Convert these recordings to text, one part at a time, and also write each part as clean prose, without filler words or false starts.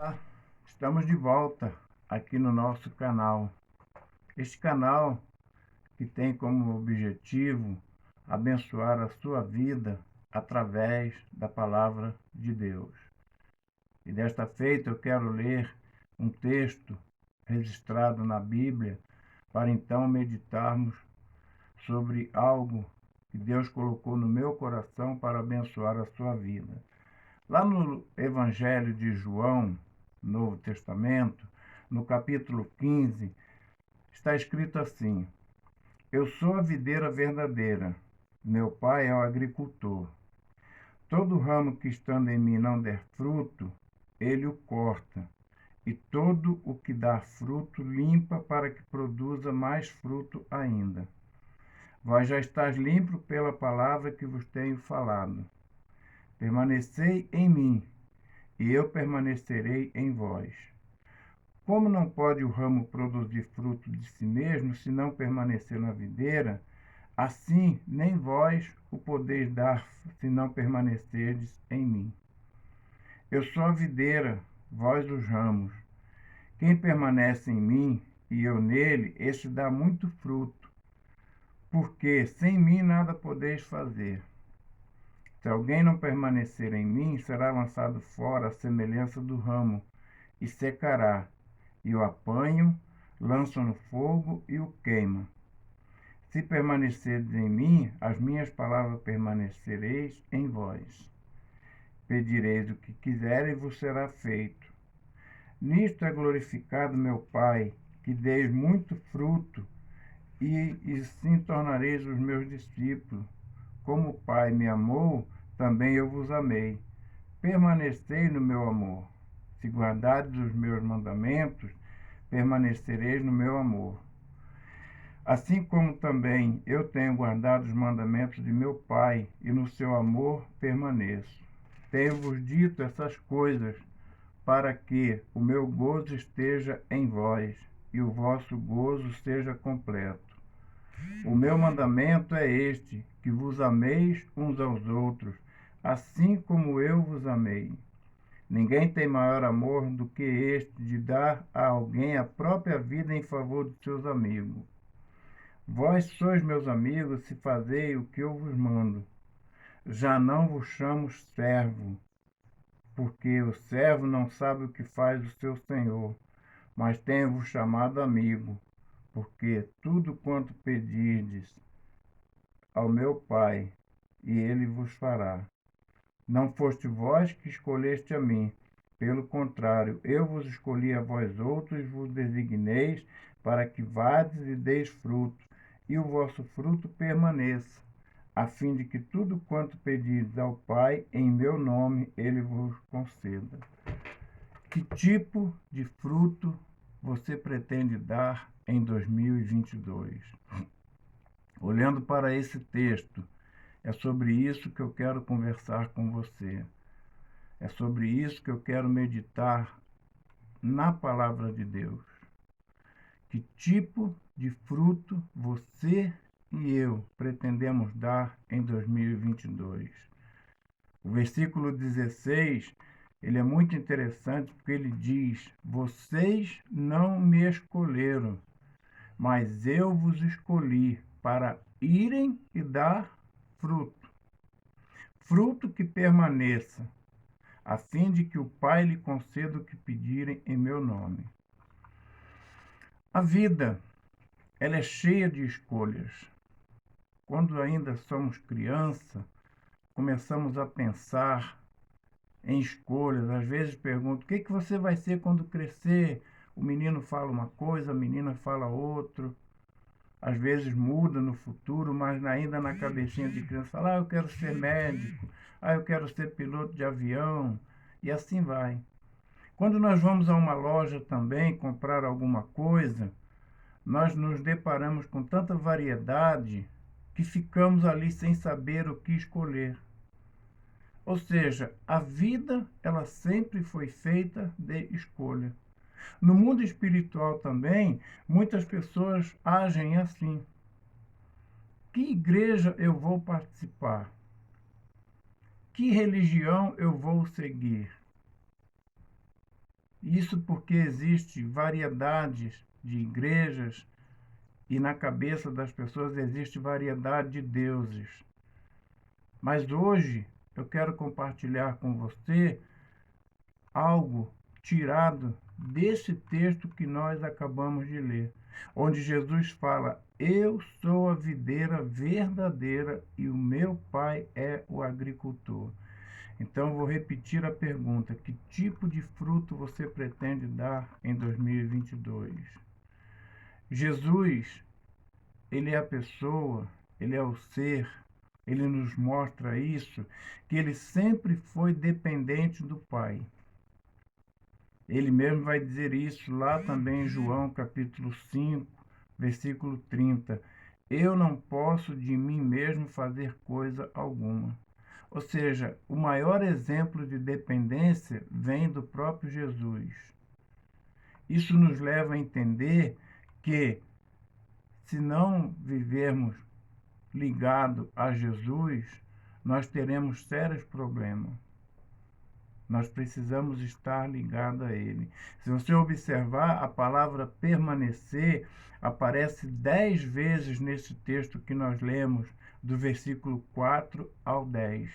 Ah, estamos de volta aqui no nosso canal. Este canal que tem como objetivo abençoar a sua vida através da palavra de Deus. E desta feita eu quero ler um texto registrado na Bíblia para então meditarmos sobre algo que Deus colocou no meu coração para abençoar a sua vida. Lá no Evangelho de João, Novo Testamento, no capítulo 15, está escrito assim: Eu sou a videira verdadeira, meu pai é o agricultor. Todo ramo que estando em mim não der fruto, ele o corta, e todo o que dá fruto limpa para que produza mais fruto ainda. Vós já estáis limpos pela palavra que vos tenho falado. Permanecei em mim, e eu permanecerei em vós. Como não pode o ramo produzir fruto de si mesmo, se não permanecer na videira, assim nem vós o podeis dar, se não permanecerdes em mim. Eu sou a videira, vós os ramos. Quem permanece em mim e eu nele, este dá muito fruto, porque sem mim nada podeis fazer. Se alguém não permanecer em mim, será lançado fora à semelhança do ramo, e secará, e o apanham, lançam no fogo e o queimam. Se permanecerdes em mim, as minhas palavras permanecereis em vós. Pedireis o que quisereis e vos será feito. Nisto é glorificado meu Pai, que deis muito fruto, e assim tornareis os meus discípulos. Como o Pai me amou, também eu vos amei. Permanecei no meu amor. Se guardardes os meus mandamentos, permanecereis no meu amor. Assim como também eu tenho guardado os mandamentos de meu Pai, e no seu amor permaneço. Tenho-vos dito essas coisas, para que o meu gozo esteja em vós, e o vosso gozo seja completo. O meu mandamento é este, que vos ameis uns aos outros, assim como eu vos amei. Ninguém tem maior amor do que este de dar a alguém a própria vida em favor de seus amigos. Vós sois meus amigos se fazei o que eu vos mando. Já não vos chamo servo, porque o servo não sabe o que faz o seu senhor, mas tenho-vos chamado amigo, porque tudo quanto pedirdes ao meu Pai, e ele vos fará. Não foste vós que escolheste a mim, pelo contrário, eu vos escolhi a vós outros e vos designeis para que vades e deis fruto, e o vosso fruto permaneça, a fim de que tudo quanto pedirdes ao Pai, em meu nome, ele vos conceda. Que tipo de fruto você pretende dar em 2022? Olhando para esse texto, é sobre isso que eu quero conversar com você. É sobre isso que eu quero meditar na palavra de Deus. Que tipo de fruto você e eu pretendemos dar em 2022? O versículo 16, ele é muito interessante porque ele diz: Vocês não me escolheram, mas eu vos escolhi para irem e dar fruto. Fruto que permaneça, a fim de que o Pai lhe conceda o que pedirem em meu nome. A vida, ela é cheia de escolhas. Quando ainda somos criança, começamos a pensar em escolhas. Às vezes pergunto: o que você vai ser quando crescer? O menino fala uma coisa, a menina fala outra. Às vezes muda no futuro, mas ainda na cabecinha de criança fala: eu quero ser médico, eu quero ser piloto de avião, e assim vai. Quando nós vamos a uma loja também comprar alguma coisa, nós nos deparamos com tanta variedade que ficamos ali sem saber o que escolher. Ou seja, a vida, ela sempre foi feita de escolha. No mundo espiritual também, muitas pessoas agem assim. Que igreja eu vou participar? Que religião eu vou seguir? Isso porque existe variedades de igrejas e na cabeça das pessoas existe variedade de deuses. Mas hoje eu quero compartilhar com você algo tirado desse texto que nós acabamos de ler, onde Jesus fala: Eu sou a videira verdadeira e o meu pai é o agricultor. Então vou repetir a pergunta: que tipo de fruto você pretende dar em 2022? Jesus, ele é a pessoa, ele é o ser, ele nos mostra isso, que ele sempre foi dependente do Pai. Ele mesmo vai dizer isso lá também em João capítulo 5, versículo 30. Eu não posso de mim mesmo fazer coisa alguma. Ou seja, o maior exemplo de dependência vem do próprio Jesus. Isso nos leva a entender que, se não vivermos ligado a Jesus, nós teremos sérios problemas. Nós precisamos estar ligados a Ele. Se você observar, a palavra permanecer aparece 10 vezes nesse texto que nós lemos, do versículo 4 ao 10.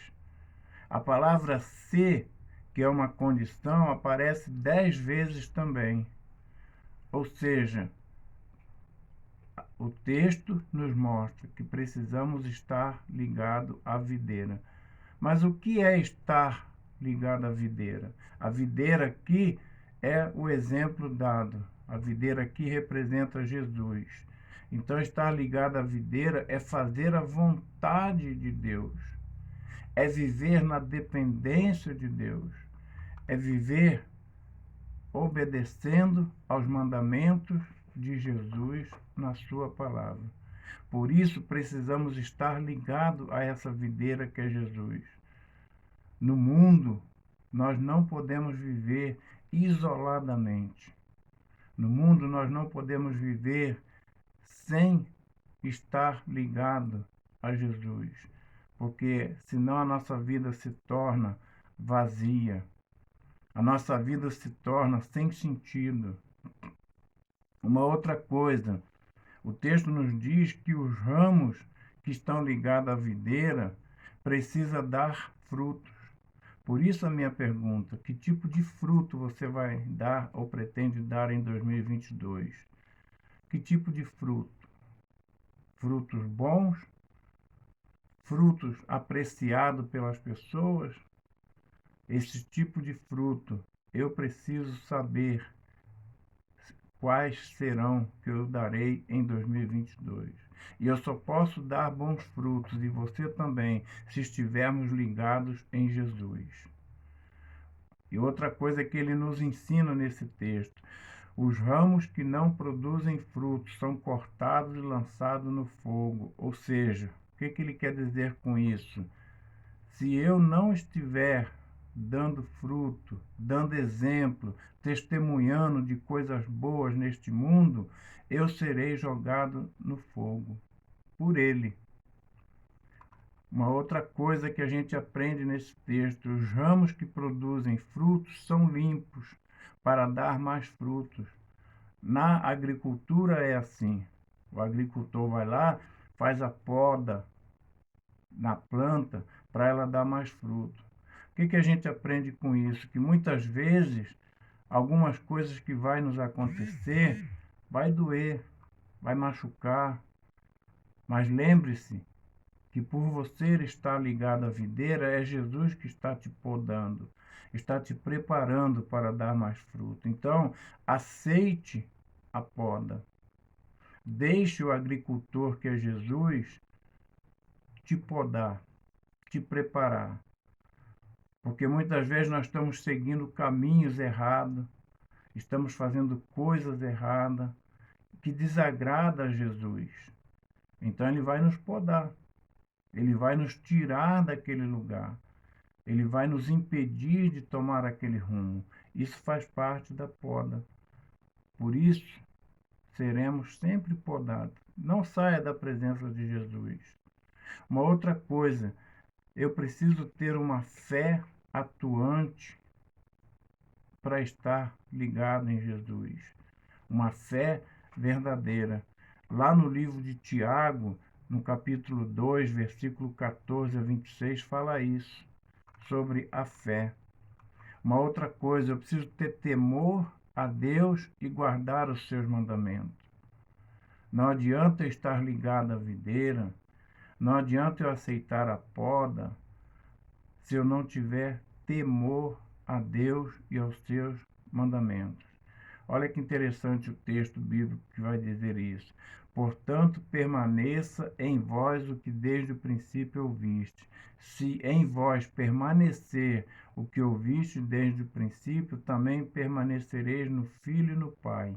A palavra ser, que é uma condição, aparece 10 vezes também. Ou seja, o texto nos mostra que precisamos estar ligado à videira. Mas o que é estar ligado à videira? A videira aqui é o exemplo dado. A videira aqui representa Jesus. Então, estar ligado à videira é fazer a vontade de Deus, é viver na dependência de Deus, é viver obedecendo aos mandamentos de Jesus na sua palavra. Por isso, precisamos estar ligados a essa videira que é Jesus. No mundo, nós não podemos viver isoladamente. No mundo, nós não podemos viver sem estar ligado a Jesus, porque senão a nossa vida se torna vazia, a nossa vida se torna sem sentido. Uma outra coisa, o texto nos diz que os ramos que estão ligados à videira precisam dar frutos. Por isso a minha pergunta: que tipo de fruto você vai dar ou pretende dar em 2022? Que tipo de fruto? Frutos bons? Frutos apreciados pelas pessoas? Esse tipo de fruto eu preciso saber quais serão que eu darei em 2022. E eu só posso dar bons frutos, e você também, se estivermos ligados em Jesus. E outra coisa que ele nos ensina nesse texto: os ramos que não produzem frutos são cortados e lançados no fogo. Ou seja, o que ele quer dizer com isso? Se eu não estiver dando fruto, dando exemplo, testemunhando de coisas boas neste mundo, eu serei jogado no fogo por ele. Uma outra coisa que a gente aprende nesse texto: os ramos que produzem frutos são limpos para dar mais frutos. Na agricultura é assim. O agricultor vai lá, faz a poda na planta para ela dar mais fruto. O que a gente aprende com isso? Que muitas vezes algumas coisas que vai nos acontecer vai doer, vai machucar, mas lembre-se que por você estar ligado à videira, é Jesus que está te podando, está te preparando para dar mais fruto. Então, aceite a poda. Deixe o agricultor, que é Jesus, te podar, te preparar. Porque muitas vezes nós estamos seguindo caminhos errados, estamos fazendo coisas erradas, que desagrada a Jesus. Então ele vai nos podar, ele vai nos tirar daquele lugar, ele vai nos impedir de tomar aquele rumo. Isso faz parte da poda. Por isso, seremos sempre podados. Não saia da presença de Jesus. Uma outra coisa, eu preciso ter uma fé atuante para estar ligado em Jesus. Uma fé verdadeira. Lá no livro de Tiago, no capítulo 2, versículo 14 a 26, fala isso, sobre a fé. Uma outra coisa, eu preciso ter temor a Deus e guardar os seus mandamentos. Não adianta eu estar ligado à videira, não adianta eu aceitar a poda, se eu não tiver temor a Deus e aos seus mandamentos. Olha que interessante o texto bíblico que vai dizer isso. Portanto, permaneça em vós o que desde o princípio ouviste. Se em vós permanecer o que ouviste desde o princípio, também permanecereis no Filho e no Pai.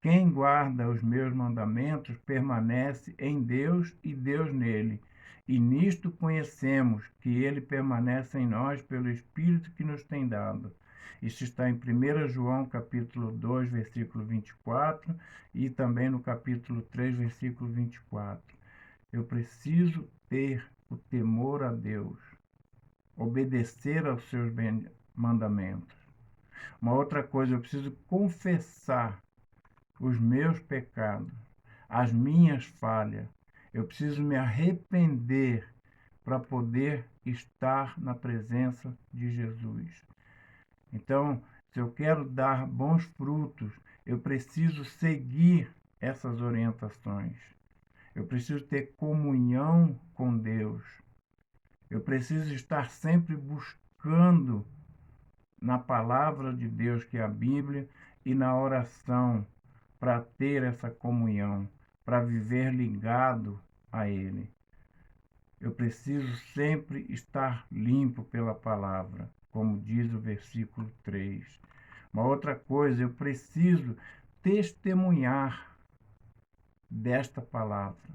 Quem guarda os meus mandamentos permanece em Deus e Deus nele. E nisto conhecemos que ele permanece em nós pelo Espírito que nos tem dado. Isso está em 1 João capítulo 2, versículo 24 e também no capítulo 3, versículo 24. Eu preciso ter o temor a Deus, obedecer aos seus mandamentos. Uma outra coisa, eu preciso confessar os meus pecados, as minhas falhas. Eu preciso me arrepender para poder estar na presença de Jesus. Então, se eu quero dar bons frutos, eu preciso seguir essas orientações. Eu preciso ter comunhão com Deus. Eu preciso estar sempre buscando na palavra de Deus, que é a Bíblia, e na oração, para ter essa comunhão, para viver ligado a Ele. Eu preciso sempre estar limpo pela palavra, como diz o versículo 3. Uma outra coisa, eu preciso testemunhar desta palavra.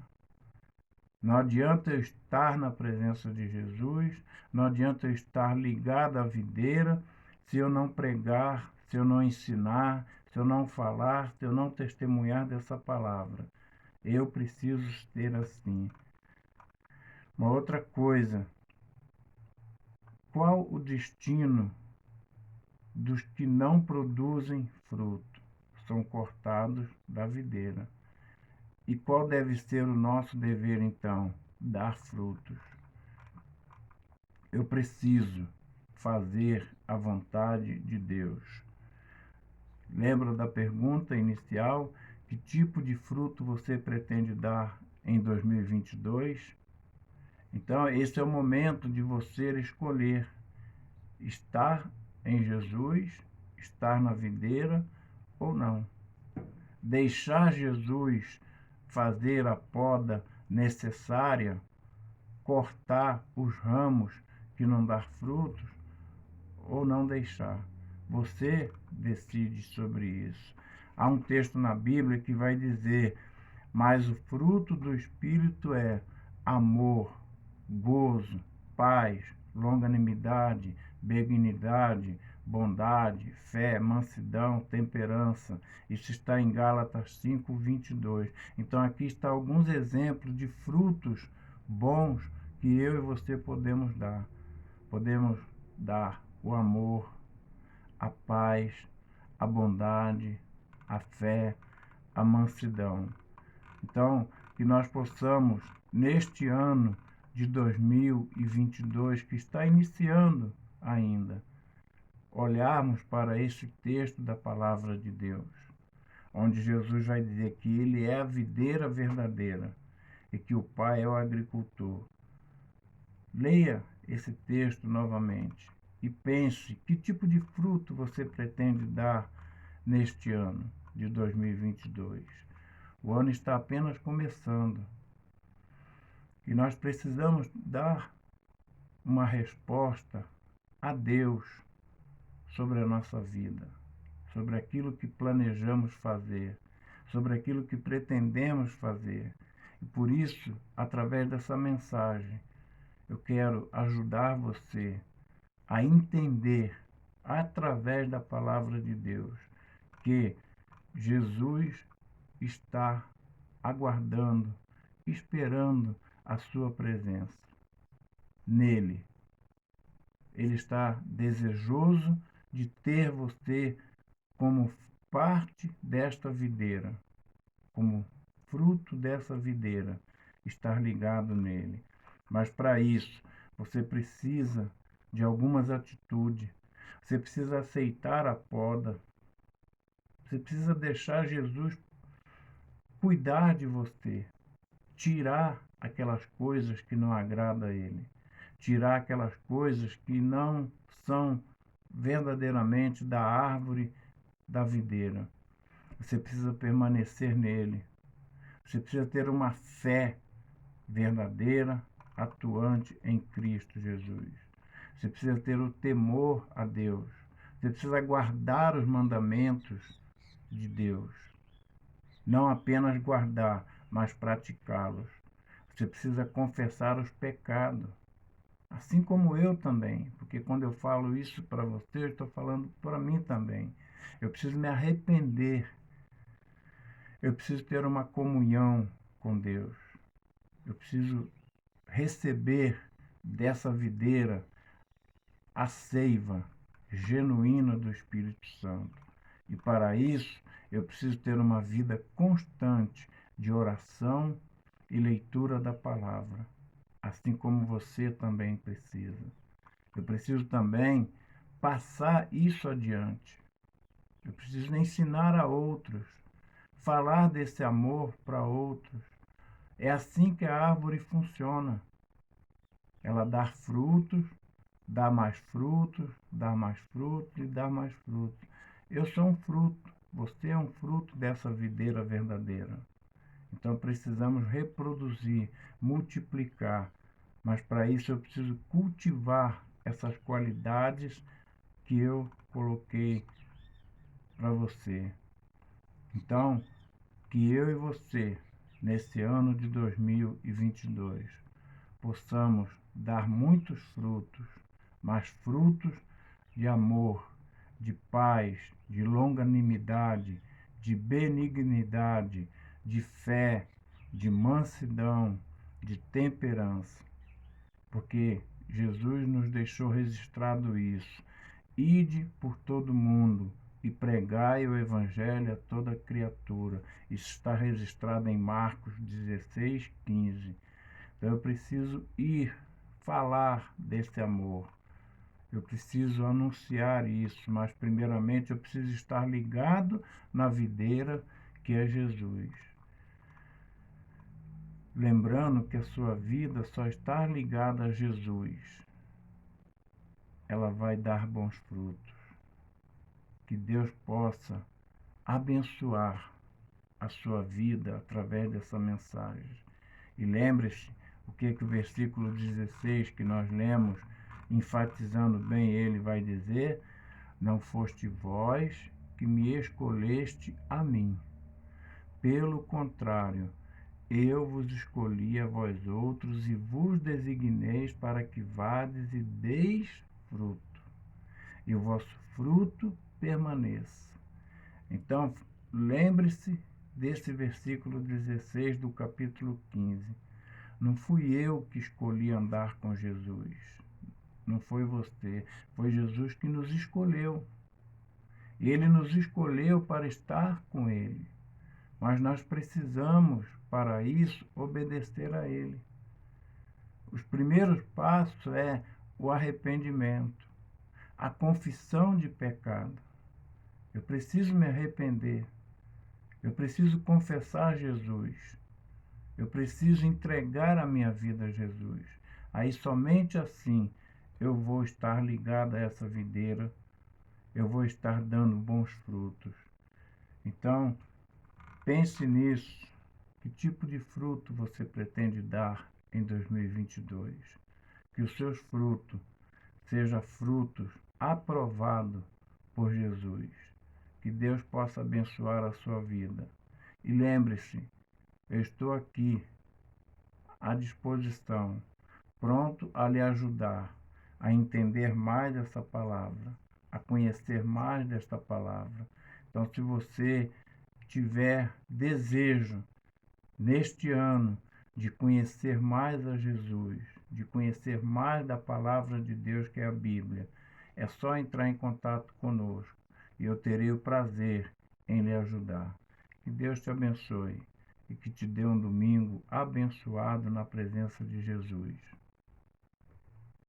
Não adianta eu estar na presença de Jesus, não adianta eu estar ligado à videira, se eu não pregar, se eu não ensinar, se eu não falar, se eu não testemunhar dessa palavra. Eu preciso ter assim. Uma outra coisa, qual o destino dos que não produzem fruto? São cortados da videira. E qual deve ser o nosso dever, então? Dar frutos. Eu preciso fazer a vontade de Deus. Lembra da pergunta inicial? Que tipo de fruto você pretende dar em 2022? Então, esse é o momento de você escolher estar em Jesus, estar na videira ou não. Deixar Jesus fazer a poda necessária, cortar os ramos que não dão frutos, ou não deixar. Você decide sobre isso. Há um texto na Bíblia que vai dizer: mas o fruto do Espírito é amor, gozo, paz, longanimidade, benignidade, bondade, fé, mansidão, temperança. Isso está em Gálatas 5:22. Então aqui está alguns exemplos de frutos bons que eu e você podemos dar. Podemos dar o amor, a paz, a bondade, a fé, a mansidão. Então, que nós possamos, neste ano de 2022, que está iniciando ainda, olharmos para esse texto da palavra de Deus, onde Jesus vai dizer que Ele é a videira verdadeira e que o Pai é o agricultor. Leia esse texto novamente e pense que tipo de fruto você pretende dar neste ano de 2022. O ano está apenas começando e nós precisamos dar uma resposta a Deus sobre a nossa vida, sobre aquilo que planejamos fazer, sobre aquilo que pretendemos fazer. E por isso, através dessa mensagem, eu quero ajudar você a entender, através da palavra de Deus, que Jesus está aguardando, esperando a sua presença. Nele, Ele está desejoso de ter você como parte desta videira, como fruto dessa videira, estar ligado nele. Mas para isso, você precisa de algumas atitudes. Você precisa aceitar a poda. Você precisa deixar Jesus cuidar de você, tirar aquelas coisas que não agradam a ele, tirar aquelas coisas que não são verdadeiramente da árvore da videira. Você precisa permanecer nele. Você precisa ter uma fé verdadeira, atuante em Cristo Jesus. Você precisa ter o temor a Deus. Você precisa guardar os mandamentos de Deus. Não apenas guardar, mas praticá-los. Você precisa confessar os pecados. Assim como eu também, porque quando eu falo isso para você, eu estou falando para mim também. Eu preciso me arrepender. Eu preciso ter uma comunhão com Deus. Eu preciso receber dessa videira a seiva genuína do Espírito Santo. E para isso, eu preciso ter uma vida constante de oração e leitura da palavra, assim como você também precisa. Eu preciso também passar isso adiante. Eu preciso ensinar a outros, falar desse amor para outros. É assim que a árvore funciona. Ela dá frutos, dá mais frutos, dá mais frutos e dá mais frutos. Eu sou um fruto, você é um fruto dessa videira verdadeira. Então precisamos reproduzir, multiplicar, mas para isso eu preciso cultivar essas qualidades que eu coloquei para você. Então, que eu e você, nesse ano de 2022, possamos dar muitos frutos, mas frutos de amor, de paz, de longanimidade, de benignidade, de fé, de mansidão, de temperança. Porque Jesus nos deixou registrado isso. Ide por todo mundo e pregai o evangelho a toda criatura. Isso está registrado em Marcos 16:15. Então eu preciso ir falar desse amor. Eu preciso anunciar isso, mas primeiramente eu preciso estar ligado na videira que é Jesus. Lembrando que a sua vida só está ligada a Jesus. Ela vai dar bons frutos. Que Deus possa abençoar a sua vida através dessa mensagem. E lembre-se que o versículo 16 que nós lemos, enfatizando bem ele, vai dizer: não foste vós que me escolheste a mim. Pelo contrário, eu vos escolhi a vós outros e vos designeis para que vades e deis fruto, e o vosso fruto permaneça. Então, lembre-se desse versículo 16 do capítulo 15. Não fui eu que escolhi andar com Jesus. Não foi você. Foi Jesus que nos escolheu. Ele nos escolheu para estar com Ele. Mas nós precisamos, para isso, obedecer a Ele. Os primeiros passos é o arrependimento, a confissão de pecado. Eu preciso me arrepender. Eu preciso confessar Jesus. Eu preciso entregar a minha vida a Jesus. Aí somente assim eu vou estar ligado a essa videira, eu vou estar dando bons frutos. Então, pense nisso. Que tipo de fruto você pretende dar em 2022? Que os seus frutos sejam frutos aprovados por Jesus. Que Deus possa abençoar a sua vida. E lembre-se, eu estou aqui à disposição, pronto a lhe ajudar a entender mais essa palavra, a conhecer mais desta palavra. Então, se você tiver desejo neste ano de conhecer mais a Jesus, de conhecer mais da palavra de Deus que é a Bíblia, É só entrar em contato conosco e eu terei o prazer em lhe ajudar. Que Deus te abençoe e que te dê um domingo abençoado na presença de Jesus.